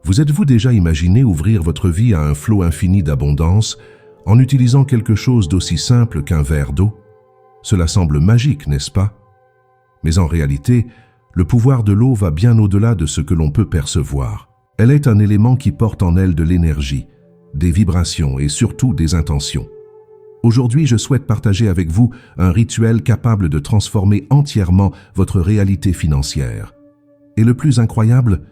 Vous êtes-vous déjà imaginé ouvrir votre vie à un flot infini d'abondance en utilisant quelque chose d'aussi simple qu'un verre d'eau? Cela semble magique, n'est-ce pas? Mais en réalité, le pouvoir de l'eau va bien au-delà de ce que l'on peut percevoir. Elle est un élément qui porte en elle de l'énergie, des vibrations et surtout des intentions. Aujourd'hui, je souhaite partager avec vous un rituel capable de transformer entièrement votre réalité financière. Et le plus incroyable,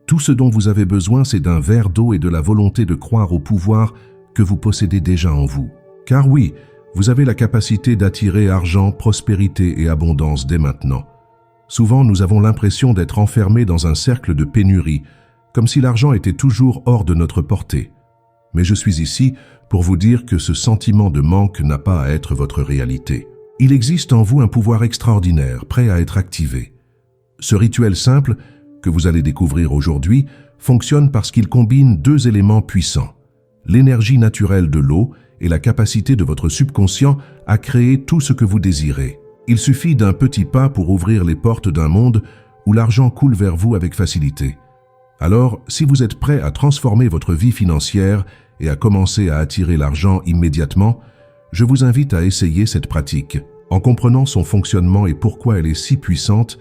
tout ce dont vous avez besoin, c'est d'un verre d'eau et de la volonté de croire au pouvoir que vous possédez déjà en vous. Car oui, vous avez la capacité d'attirer argent, prospérité et abondance dès maintenant. Souvent, nous avons l'impression d'être enfermés dans un cercle de pénurie, comme si l'argent était toujours hors de notre portée. Mais je suis ici pour vous dire que ce sentiment de manque n'a pas à être votre réalité. Il existe en vous un pouvoir extraordinaire, prêt à être activé. Ce rituel simple, que vous allez découvrir aujourd'hui, fonctionne parce qu'il combine deux éléments puissants: l'énergie naturelle de l'eau et la capacité de votre subconscient à créer tout ce que vous désirez. Il suffit d'un petit pas pour ouvrir les portes d'un monde où l'argent coule vers vous avec facilité. Alors, si vous êtes prêt à transformer votre vie financière et à commencer à attirer l'argent immédiatement, je vous invite à essayer cette pratique. En comprenant son fonctionnement et pourquoi elle est si puissante,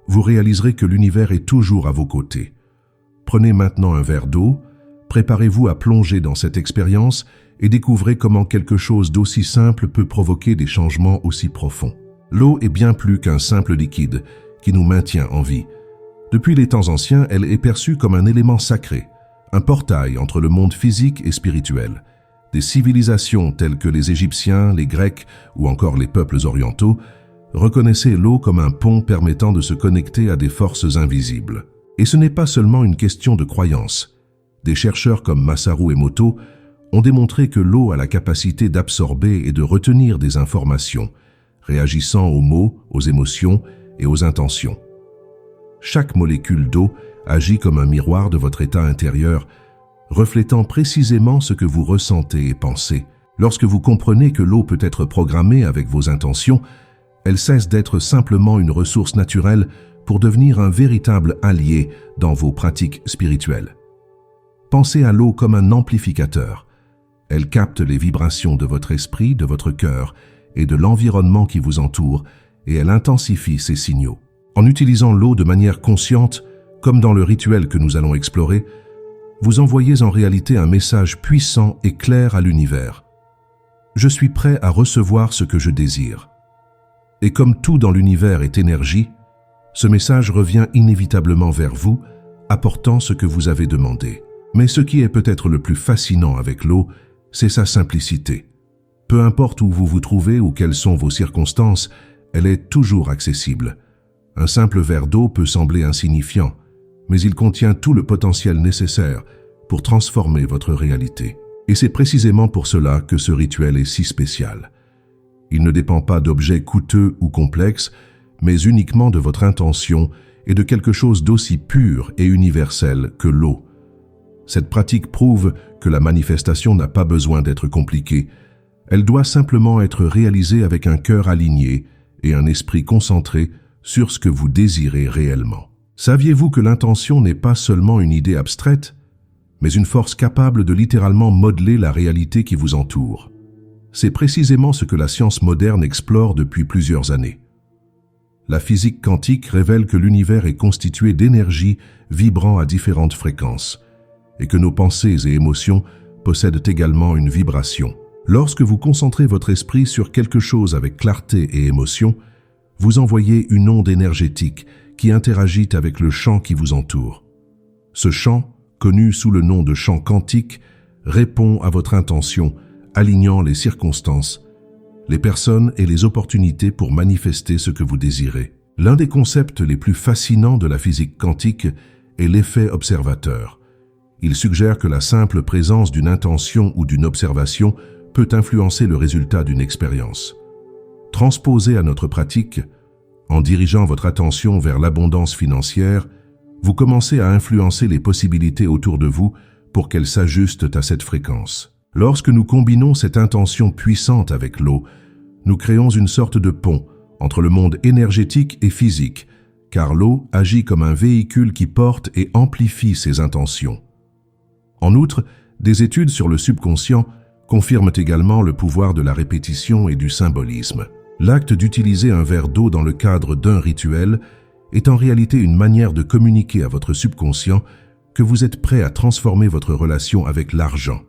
vous réaliserez que l'univers est toujours à vos côtés. Prenez maintenant un verre d'eau, préparez-vous à plonger dans cette expérience et découvrez comment quelque chose d'aussi simple peut provoquer des changements aussi profonds. L'eau est bien plus qu'un simple liquide qui nous maintient en vie. Depuis les temps anciens, elle est perçue comme un élément sacré, un portail entre le monde physique et spirituel. Des civilisations telles que les Égyptiens, les Grecs ou encore les peuples orientaux reconnaissaient l'eau comme un pont permettant de se connecter à des forces invisibles. Et ce n'est pas seulement une question de croyance. Des chercheurs comme Masaru Emoto ont démontré que l'eau a la capacité d'absorber et de retenir des informations, réagissant aux mots, aux émotions et aux intentions. Chaque molécule d'eau agit comme un miroir de votre état intérieur, reflétant précisément ce que vous ressentez et pensez. Lorsque vous comprenez que l'eau peut être programmée avec vos intentions, elle cesse d'être simplement une ressource naturelle pour devenir un véritable allié dans vos pratiques spirituelles. Pensez à l'eau comme un amplificateur. Elle capte les vibrations de votre esprit, de votre cœur et de l'environnement qui vous entoure, et elle intensifie ces signaux. En utilisant l'eau de manière consciente, comme dans le rituel que nous allons explorer, vous envoyez en réalité un message puissant et clair à l'univers. Je suis prêt à recevoir ce que je désire. Et comme tout dans l'univers est énergie, ce message revient inévitablement vers vous, apportant ce que vous avez demandé. Mais ce qui est peut-être le plus fascinant avec l'eau, c'est sa simplicité. Peu importe où vous vous trouvez ou quelles sont vos circonstances, elle est toujours accessible. Un simple verre d'eau peut sembler insignifiant, mais il contient tout le potentiel nécessaire pour transformer votre réalité. Et c'est précisément pour cela que ce rituel est si spécial. Il ne dépend pas d'objets coûteux ou complexes, mais uniquement de votre intention et de quelque chose d'aussi pur et universel que l'eau. Cette pratique prouve que la manifestation n'a pas besoin d'être compliquée. Elle doit simplement être réalisée avec un cœur aligné et un esprit concentré sur ce que vous désirez réellement. Saviez-vous que l'intention n'est pas seulement une idée abstraite, mais une force capable de littéralement modeler la réalité qui vous entoure? C'est précisément ce que la science moderne explore depuis plusieurs années. La physique quantique révèle que l'univers est constitué d'énergie vibrant à différentes fréquences et que nos pensées et émotions possèdent également une vibration. Lorsque vous concentrez votre esprit sur quelque chose avec clarté et émotion, vous envoyez une onde énergétique qui interagit avec le champ qui vous entoure. Ce champ, connu sous le nom de champ quantique, répond à votre intention, alignant les circonstances, les personnes et les opportunités pour manifester ce que vous désirez. L'un des concepts les plus fascinants de la physique quantique est l'effet observateur. Il suggère que la simple présence d'une intention ou d'une observation peut influencer le résultat d'une expérience. Transposé à notre pratique, en dirigeant votre attention vers l'abondance financière, vous commencez à influencer les possibilités autour de vous pour qu'elles s'ajustent à cette fréquence. Lorsque nous combinons cette intention puissante avec l'eau, nous créons une sorte de pont entre le monde énergétique et physique, car l'eau agit comme un véhicule qui porte et amplifie ces intentions. En outre, des études sur le subconscient confirment également le pouvoir de la répétition et du symbolisme. L'acte d'utiliser un verre d'eau dans le cadre d'un rituel est en réalité une manière de communiquer à votre subconscient que vous êtes prêt à transformer votre relation avec l'argent.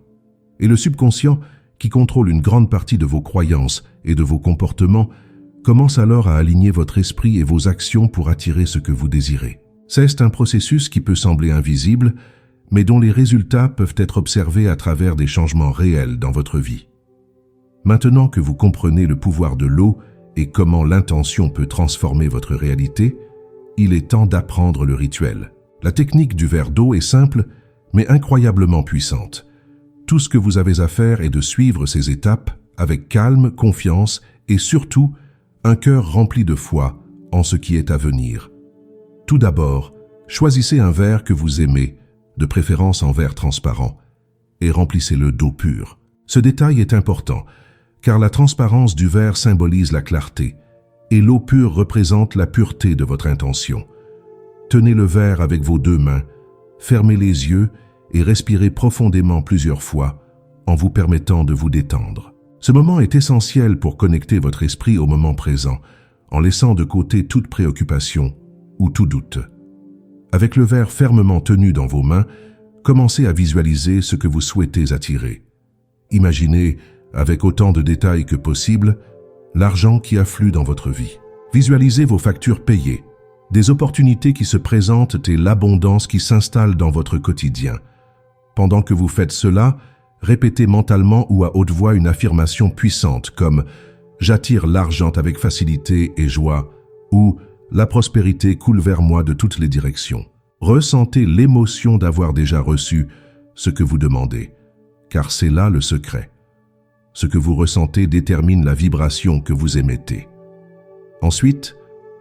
Et le subconscient, qui contrôle une grande partie de vos croyances et de vos comportements, commence alors à aligner votre esprit et vos actions pour attirer ce que vous désirez. C'est un processus qui peut sembler invisible, mais dont les résultats peuvent être observés à travers des changements réels dans votre vie. Maintenant que vous comprenez le pouvoir de l'eau et comment l'intention peut transformer votre réalité, il est temps d'apprendre le rituel. La technique du verre d'eau est simple, mais incroyablement puissante. Tout ce que vous avez à faire est de suivre ces étapes avec calme, confiance et surtout un cœur rempli de foi en ce qui est à venir. Tout d'abord, choisissez un verre que vous aimez, de préférence en verre transparent, et remplissez-le d'eau pure. Ce détail est important, car la transparence du verre symbolise la clarté, et l'eau pure représente la pureté de votre intention. Tenez le verre avec vos deux mains, fermez les yeux et respirez profondément plusieurs fois en vous permettant de vous détendre. Ce moment est essentiel pour connecter votre esprit au moment présent, en laissant de côté toute préoccupation ou tout doute. Avec le verre fermement tenu dans vos mains, commencez à visualiser ce que vous souhaitez attirer. Imaginez, avec autant de détails que possible, l'argent qui afflue dans votre vie. Visualisez vos factures payées, des opportunités qui se présentent et l'abondance qui s'installe dans votre quotidien. Pendant que vous faites cela, répétez mentalement ou à haute voix une affirmation puissante comme « J'attire l'argent avec facilité et joie » ou « La prospérité coule vers moi de toutes les directions ». Ressentez l'émotion d'avoir déjà reçu ce que vous demandez, car c'est là le secret. Ce que vous ressentez détermine la vibration que vous émettez. Ensuite,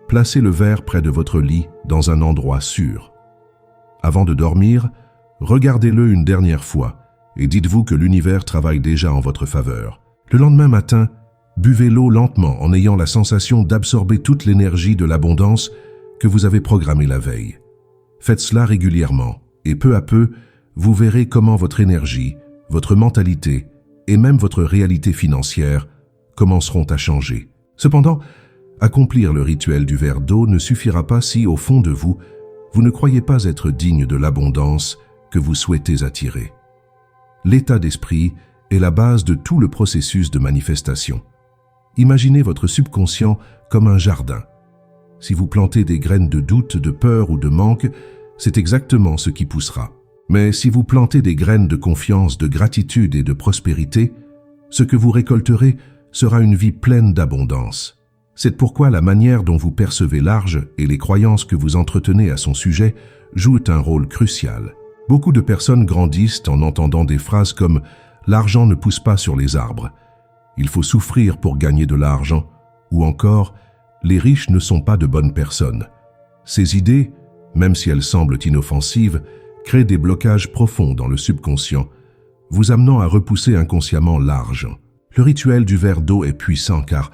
placez le verre près de votre lit dans un endroit sûr. Avant de dormir, regardez-le une dernière fois et dites-vous que l'univers travaille déjà en votre faveur. Le lendemain matin, buvez l'eau lentement en ayant la sensation d'absorber toute l'énergie de l'abondance que vous avez programmée la veille. Faites cela régulièrement et peu à peu, vous verrez comment votre énergie, votre mentalité et même votre réalité financière commenceront à changer. Cependant, accomplir le rituel du verre d'eau ne suffira pas si, au fond de vous, vous ne croyez pas être digne de l'abondance que vous souhaitez attirer. L'état d'esprit est la base de tout le processus de manifestation. Imaginez votre subconscient comme un jardin. Si vous plantez des graines de doute, de peur ou de manque, c'est exactement ce qui poussera. Mais si vous plantez des graines de confiance, de gratitude et de prospérité, ce que vous récolterez sera une vie pleine d'abondance. C'est pourquoi la manière dont vous percevez l'argent et les croyances que vous entretenez à son sujet jouent un rôle crucial. Beaucoup de personnes grandissent en entendant des phrases comme « l'argent ne pousse pas sur les arbres »,« il faut souffrir pour gagner de l'argent » ou encore « les riches ne sont pas de bonnes personnes ». Ces idées, même si elles semblent inoffensives, créent des blocages profonds dans le subconscient, vous amenant à repousser inconsciemment l'argent. Le rituel du verre d'eau est puissant car,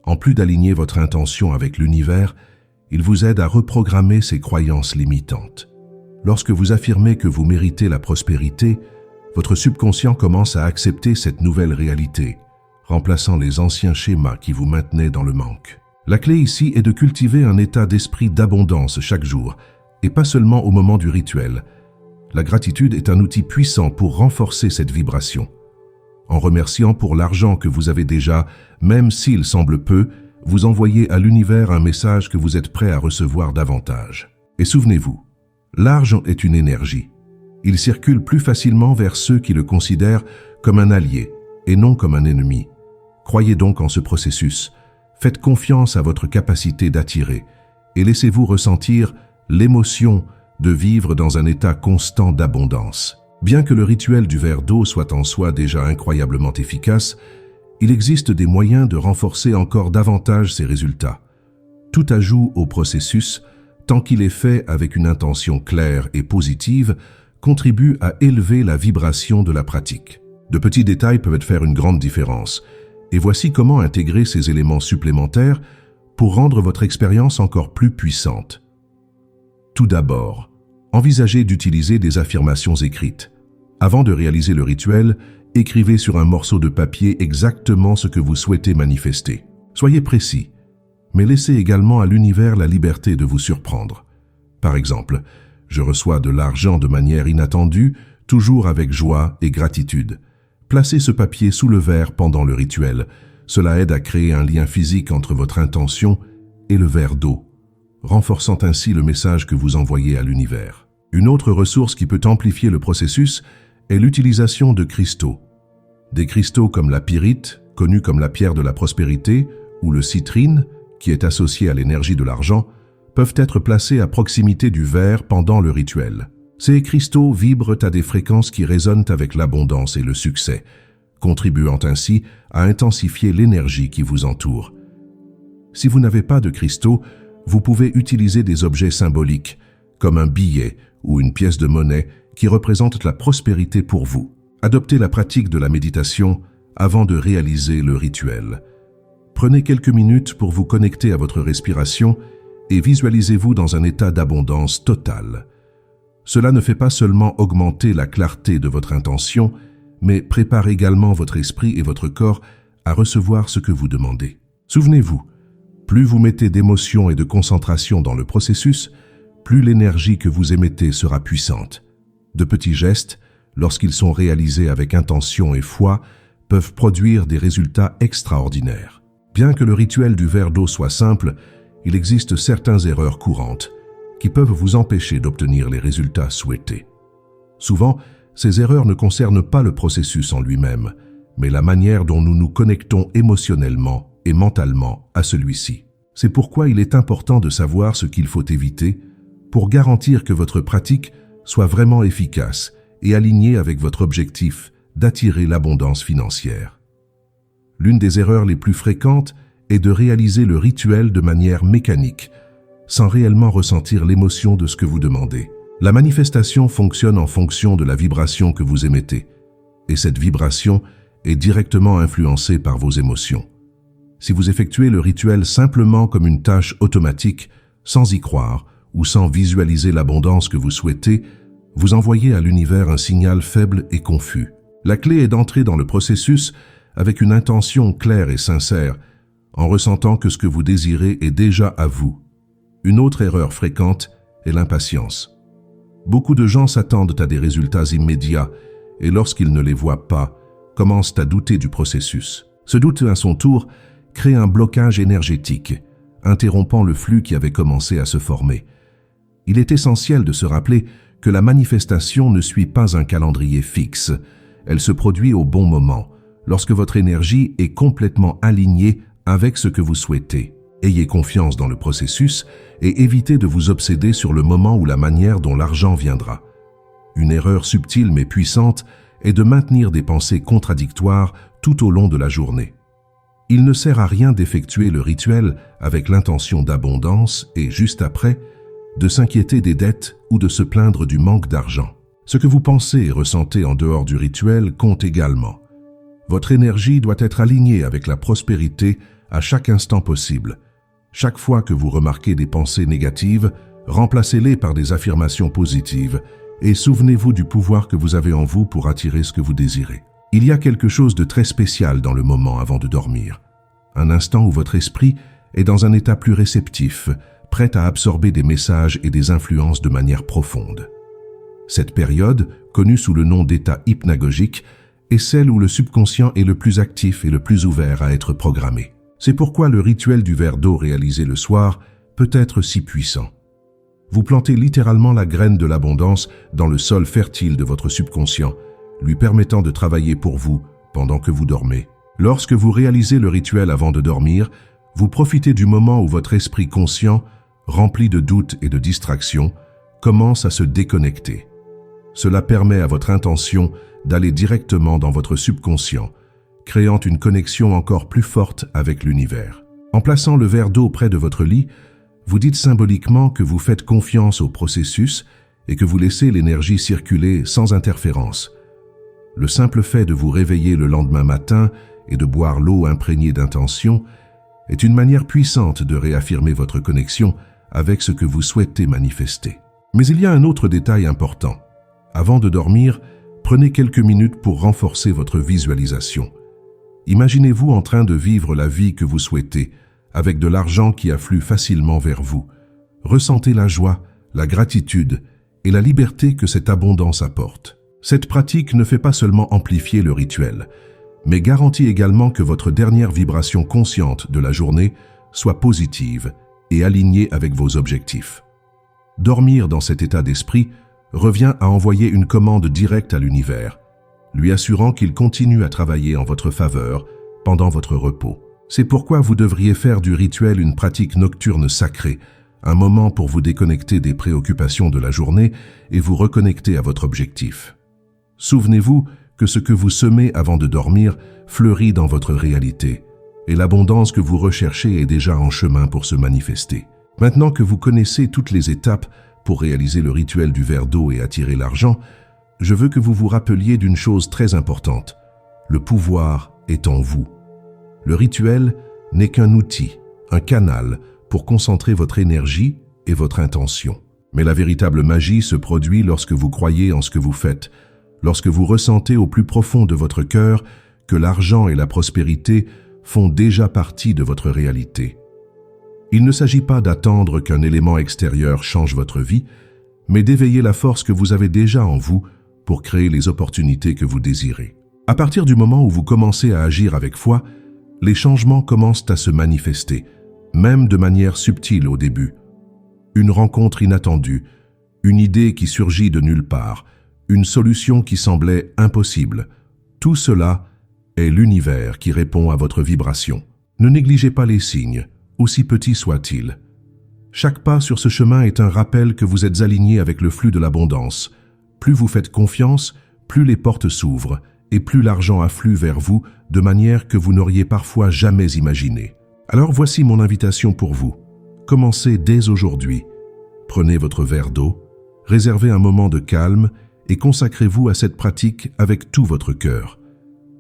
en plus d'aligner votre intention avec l'univers, il vous aide à reprogrammer ces croyances limitantes. Lorsque vous affirmez que vous méritez la prospérité, votre subconscient commence à accepter cette nouvelle réalité, remplaçant les anciens schémas qui vous maintenaient dans le manque. La clé ici est de cultiver un état d'esprit d'abondance chaque jour, et pas seulement au moment du rituel. La gratitude est un outil puissant pour renforcer cette vibration. En remerciant pour l'argent que vous avez déjà, même s'il semble peu, vous envoyez à l'univers un message que vous êtes prêt à recevoir davantage. Et souvenez-vous, l'argent est une énergie. Il circule plus facilement vers ceux qui le considèrent comme un allié et non comme un ennemi. Croyez donc en ce processus, faites confiance à votre capacité d'attirer et laissez-vous ressentir l'émotion de vivre dans un état constant d'abondance. Bien que le rituel du verre d'eau soit en soi déjà incroyablement efficace, il existe des moyens de renforcer encore davantage ces résultats. Tout ajout au processus, tant qu'il est fait avec une intention claire et positive, contribue à élever la vibration de la pratique. De petits détails peuvent faire une grande différence, et voici comment intégrer ces éléments supplémentaires pour rendre votre expérience encore plus puissante. Tout d'abord, envisagez d'utiliser des affirmations écrites. Avant de réaliser le rituel, écrivez sur un morceau de papier exactement ce que vous souhaitez manifester. Soyez précis, mais laissez également à l'univers la liberté de vous surprendre. Par exemple, je reçois de l'argent de manière inattendue, toujours avec joie et gratitude. Placez ce papier sous le verre pendant le rituel. Cela aide à créer un lien physique entre votre intention et le verre d'eau, renforçant ainsi le message que vous envoyez à l'univers. Une autre ressource qui peut amplifier le processus est l'utilisation de cristaux. Des cristaux comme la pyrite, connue comme la pierre de la prospérité, ou le citrine, qui est associé à l'énergie de l'argent, peuvent être placés à proximité du verre pendant le rituel. Ces cristaux vibrent à des fréquences qui résonnent avec l'abondance et le succès, contribuant ainsi à intensifier l'énergie qui vous entoure. Si vous n'avez pas de cristaux, vous pouvez utiliser des objets symboliques, comme un billet ou une pièce de monnaie qui représentent la prospérité pour vous. Adoptez la pratique de la méditation avant de réaliser le rituel. Prenez quelques minutes pour vous connecter à votre respiration et visualisez-vous dans un état d'abondance totale. Cela ne fait pas seulement augmenter la clarté de votre intention, mais prépare également votre esprit et votre corps à recevoir ce que vous demandez. Souvenez-vous, plus vous mettez d'émotion et de concentration dans le processus, plus l'énergie que vous émettez sera puissante. De petits gestes, lorsqu'ils sont réalisés avec intention et foi, peuvent produire des résultats extraordinaires. Bien que le rituel du verre d'eau soit simple, il existe certaines erreurs courantes qui peuvent vous empêcher d'obtenir les résultats souhaités. Souvent, ces erreurs ne concernent pas le processus en lui-même, mais la manière dont nous nous connectons émotionnellement et mentalement à celui-ci. C'est pourquoi il est important de savoir ce qu'il faut éviter pour garantir que votre pratique soit vraiment efficace et alignée avec votre objectif d'attirer l'abondance financière. L'une des erreurs les plus fréquentes est de réaliser le rituel de manière mécanique, sans réellement ressentir l'émotion de ce que vous demandez. La manifestation fonctionne en fonction de la vibration que vous émettez, et cette vibration est directement influencée par vos émotions. Si vous effectuez le rituel simplement comme une tâche automatique, sans y croire ou sans visualiser l'abondance que vous souhaitez, vous envoyez à l'univers un signal faible et confus. La clé est d'entrer dans le processus avec une intention claire et sincère, en ressentant que ce que vous désirez est déjà à vous. Une autre erreur fréquente est l'impatience. Beaucoup de gens s'attendent à des résultats immédiats et lorsqu'ils ne les voient pas, commencent à douter du processus. Ce doute, à son tour, crée un blocage énergétique, interrompant le flux qui avait commencé à se former. Il est essentiel de se rappeler que la manifestation ne suit pas un calendrier fixe. Elle se produit au bon moment, lorsque votre énergie est complètement alignée avec ce que vous souhaitez. Ayez confiance dans le processus et évitez de vous obséder sur le moment ou la manière dont l'argent viendra. Une erreur subtile mais puissante est de maintenir des pensées contradictoires tout au long de la journée. Il ne sert à rien d'effectuer le rituel avec l'intention d'abondance et, juste après, de s'inquiéter des dettes ou de se plaindre du manque d'argent. Ce que vous pensez et ressentez en dehors du rituel compte également. Votre énergie doit être alignée avec la prospérité à chaque instant possible. Chaque fois que vous remarquez des pensées négatives, remplacez-les par des affirmations positives et souvenez-vous du pouvoir que vous avez en vous pour attirer ce que vous désirez. Il y a quelque chose de très spécial dans le moment avant de dormir. Un instant où votre esprit est dans un état plus réceptif, prêt à absorber des messages et des influences de manière profonde. Cette période, connue sous le nom d'état hypnagogique, est celle où le subconscient est le plus actif et le plus ouvert à être programmé. C'est pourquoi le rituel du verre d'eau réalisé le soir peut être si puissant. Vous plantez littéralement la graine de l'abondance dans le sol fertile de votre subconscient, lui permettant de travailler pour vous pendant que vous dormez. Lorsque vous réalisez le rituel avant de dormir, vous profitez du moment où votre esprit conscient, rempli de doutes et de distractions, commence à se déconnecter. Cela permet à votre intention d'aller directement dans votre subconscient, créant une connexion encore plus forte avec l'univers. En plaçant le verre d'eau près de votre lit, vous dites symboliquement que vous faites confiance au processus et que vous laissez l'énergie circuler sans interférence. Le simple fait de vous réveiller le lendemain matin et de boire l'eau imprégnée d'intention est une manière puissante de réaffirmer votre connexion avec ce que vous souhaitez manifester. Mais il y a un autre détail important. Avant de dormir, Prenez quelques minutes pour renforcer votre visualisation. Imaginez-vous en train de vivre la vie que vous souhaitez, avec de l'argent qui afflue facilement vers vous. Ressentez la joie, la gratitude et la liberté que cette abondance apporte. Cette pratique ne fait pas seulement amplifier le rituel, mais garantit également que votre dernière vibration consciente de la journée soit positive et alignée avec vos objectifs. Dormir dans cet état d'esprit revient à envoyer une commande directe à l'univers, lui assurant qu'il continue à travailler en votre faveur pendant votre repos. C'est pourquoi vous devriez faire du rituel une pratique nocturne sacrée, un moment pour vous déconnecter des préoccupations de la journée et vous reconnecter à votre objectif. Souvenez-vous que ce que vous semez avant de dormir fleurit dans votre réalité, et l'abondance que vous recherchez est déjà en chemin pour se manifester. Maintenant que vous connaissez toutes les étapes pour réaliser le rituel du verre d'eau et attirer l'argent, je veux que vous vous rappeliez d'une chose très importante. Le pouvoir est en vous. Le rituel n'est qu'un outil, un canal pour concentrer votre énergie et votre intention. Mais la véritable magie se produit lorsque vous croyez en ce que vous faites, lorsque vous ressentez au plus profond de votre cœur que l'argent et la prospérité font déjà partie de votre réalité. Il ne s'agit pas d'attendre qu'un élément extérieur change votre vie, mais d'éveiller la force que vous avez déjà en vous pour créer les opportunités que vous désirez. À partir du moment où vous commencez à agir avec foi, les changements commencent à se manifester, même de manière subtile au début. Une rencontre inattendue, une idée qui surgit de nulle part, une solution qui semblait impossible. Tout cela est l'univers qui répond à votre vibration. Ne négligez pas les signes, aussi petits soient-ils. Chaque pas sur ce chemin est un rappel que vous êtes aligné avec le flux de l'abondance. Plus vous faites confiance, plus les portes s'ouvrent et plus l'argent afflue vers vous de manière que vous n'auriez parfois jamais imaginé. Alors voici mon invitation pour vous. Commencez dès aujourd'hui. Prenez votre verre d'eau, réservez un moment de calme et consacrez-vous à cette pratique avec tout votre cœur.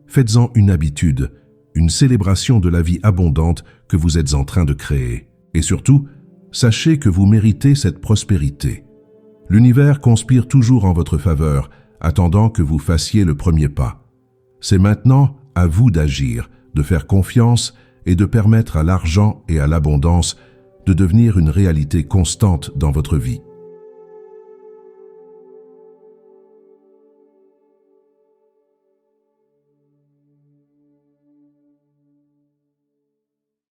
Faites-en une habitude, une célébration de la vie abondante que vous êtes en train de créer. Et surtout, sachez que vous méritez cette prospérité. L'univers conspire toujours en votre faveur, attendant que vous fassiez le premier pas. C'est maintenant à vous d'agir, de faire confiance et de permettre à l'argent et à l'abondance de devenir une réalité constante dans votre vie.